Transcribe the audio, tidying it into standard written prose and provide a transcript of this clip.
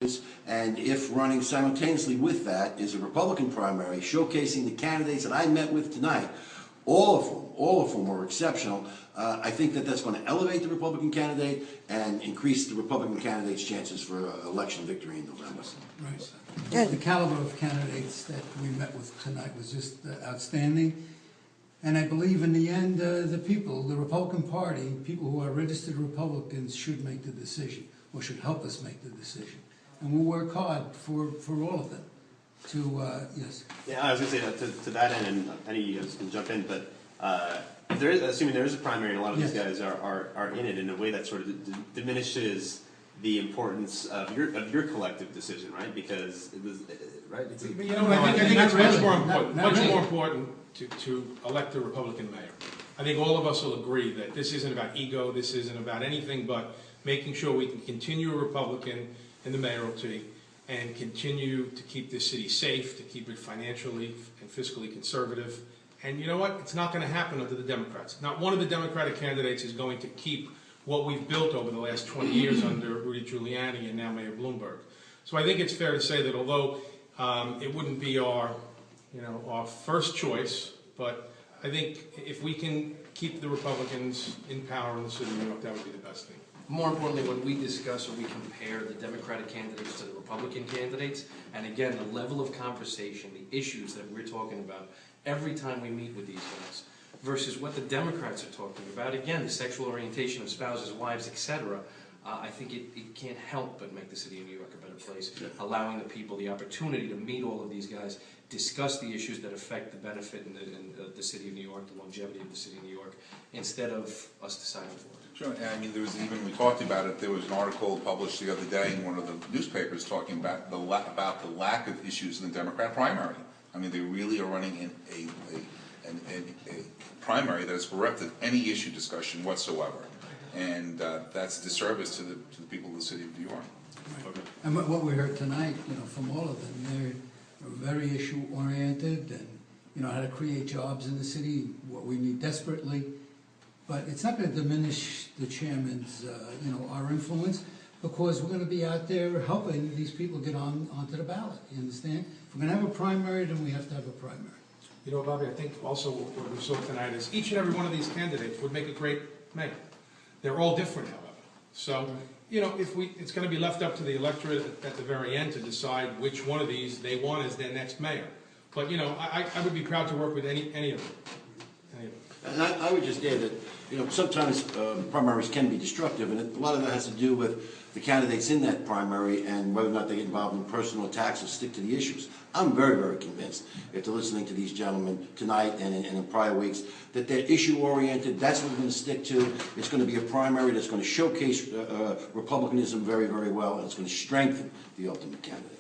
And if running simultaneously with that is a Republican primary showcasing the candidates that I met with tonight, all of whom were exceptional, I think that that's going to elevate the Republican candidate and increase the Republican candidate's chances for election victory in November. Right. Yeah. The caliber of candidates that we met with tonight was just outstanding. And I believe in the end, the people, the Republican Party, people who are registered Republicans should make the decision, or should help us make the decision. And we'll work hard for all of them to, yes. Yeah, I was going to say that to that end, and Penny, you guys can jump in, but if there is, assuming there is a primary and a lot of these guys are in it in a way that sort of diminishes the importance of your collective decision, right? Because it was, right? I think it's much more important to elect a Republican mayor. I think all of us will agree that this isn't about ego, this isn't about anything but making sure we can continue a Republican in the mayoralty and continue to keep this city safe, to keep it financially and fiscally conservative. And you know what? It's not going to happen under the Democrats. Not one of the Democratic candidates is going to keep what we've built over the last 20 years under Rudy Giuliani and now Mayor Bloomberg. So I think it's fair to say that although it wouldn't be our first choice, but I think if we can keep the Republicans in power in the city of New York, that would be the best thing. More importantly, when we discuss or we compare the Democratic candidates to the Republican candidates, and again, the level of conversation, the issues that we're talking about every time we meet with these guys, versus what the Democrats are talking about, again, the sexual orientation of spouses, wives, etc., I think it can't help but make the city of New York a better place, allowing the people the opportunity to meet all of these guys, discuss the issues that affect the benefit in the city of New York, the longevity of the city of New York, instead of us deciding for it. Sure. I mean, there was even, we talked about it, there was an article published the other day in one of the newspapers talking about the lack of issues in the Democrat primary. I mean, they really are running in a primary that is bereft of any issue discussion whatsoever. And that's a disservice to the people of the city of New York. Right. And what we heard tonight, from all of them, they're very issue-oriented and, how to create jobs in the city, what we need desperately. But it's not going to diminish the chairman's, our influence, because we're going to be out there helping these people get onto the ballot. You understand? If we're going to have a primary, then we have to have a primary. You know, Bobby, I think also what we saw tonight is each and every one of these candidates would make a great mayor. They're all different, however. So, it's going to be left up to the electorate at the very end to decide which one of these they want as their next mayor. But, I would be proud to work with any of them. And I would just add that, sometimes primaries can be destructive, and a lot of that has to do with the candidates in that primary and whether or not they get involved in personal attacks or stick to the issues. I'm very, very convinced, after listening to these gentlemen tonight and in prior weeks, that they're issue-oriented. That's what we're going to stick to. It's going to be a primary that's going to showcase Republicanism very, very well, and it's going to strengthen the ultimate candidate.